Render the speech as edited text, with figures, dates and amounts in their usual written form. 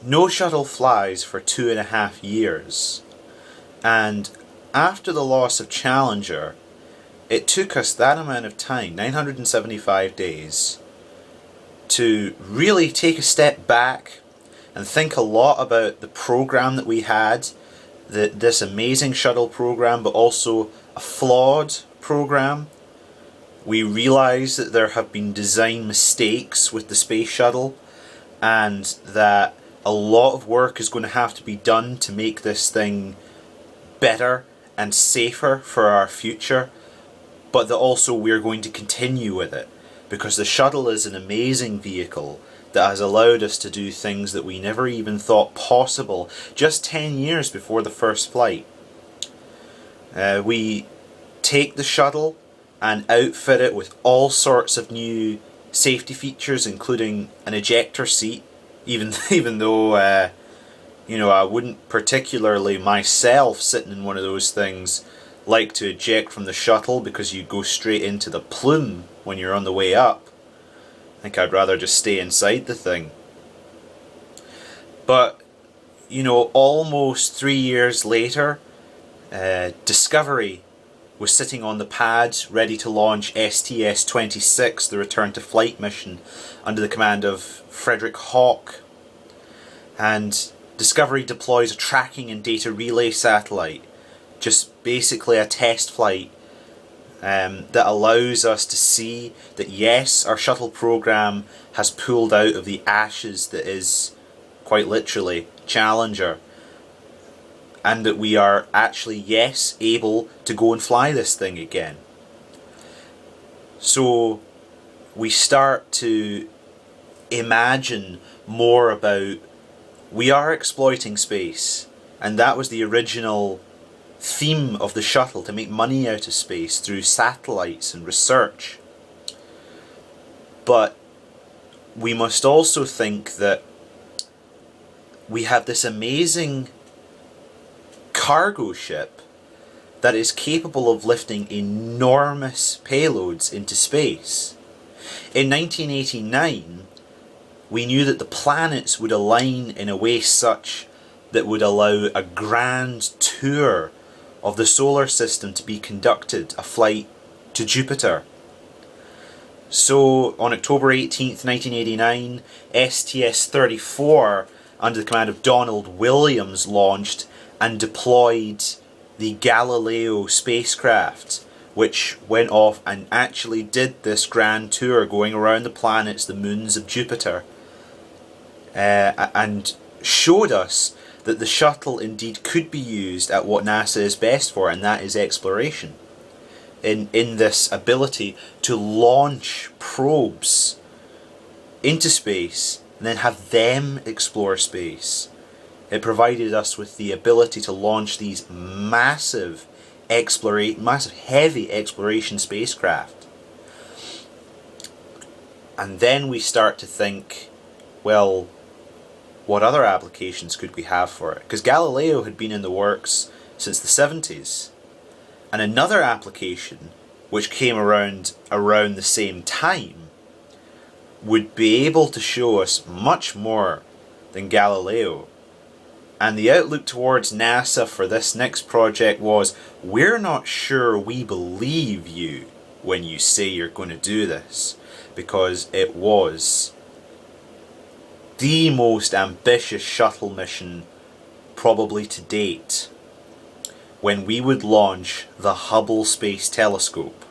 no shuttle flies for 2.5 years. And after the loss of Challenger, it took us that amount of time, 975 days, to really take a step back and think a lot about the program that we had, this amazing shuttle program, but also a flawed program. We realised that there have been design mistakes with the space shuttle, and that a lot of work is going to have to be done to make this thing better and safer for our future, but that also we're going to continue with it, because the shuttle is an amazing vehicle that has allowed us to do things that we never even thought possible just 10 years before the first flight. We take the shuttle and outfit it with all sorts of new safety features, including an ejector seat, even though I wouldn't particularly myself, sitting in one of those things, like to eject from the shuttle, because you go straight into the plume when you're on the way up. I think I'd rather just stay inside the thing. But, almost 3 years later, Discovery was sitting on the pad ready to launch STS-26, the return to flight mission, under the command of Frederick Hawk. And Discovery deploys a tracking and data relay satellite, just basically a test flight, that allows us to see that yes, our shuttle program has pulled out of the ashes that is, quite literally, Challenger, and that we are actually, yes, able to go and fly this thing again. So we start to imagine more about, we are exploiting space, and that was the original theme of the shuttle, to make money out of space through satellites and research. But we must also think that we have this amazing cargo ship that is capable of lifting enormous payloads into space. In 1989, we knew that the planets would align in a way such that would allow a grand tour of the solar system to be conducted, a flight to Jupiter. So on October 18th, 1989, STS-34, under the command of Donald Williams, launched and deployed the Galileo spacecraft, which went off and actually did this grand tour going around the planets, the moons of Jupiter, and showed us that the shuttle indeed could be used at what NASA is best for, and that is exploration. In this ability to launch probes into space and then have them explore space. It provided us with the ability to launch these massive heavy exploration spacecraft. And then we start to think, well, what other applications could we have for it? Because Galileo had been in the works since the 70s. And another application, which came around the same time, would be able to show us much more than Galileo. And the outlook towards NASA for this next project was, we're not sure we believe you when you say you're going to do this, because it was the most ambitious shuttle mission probably to date, when we would launch the Hubble Space Telescope.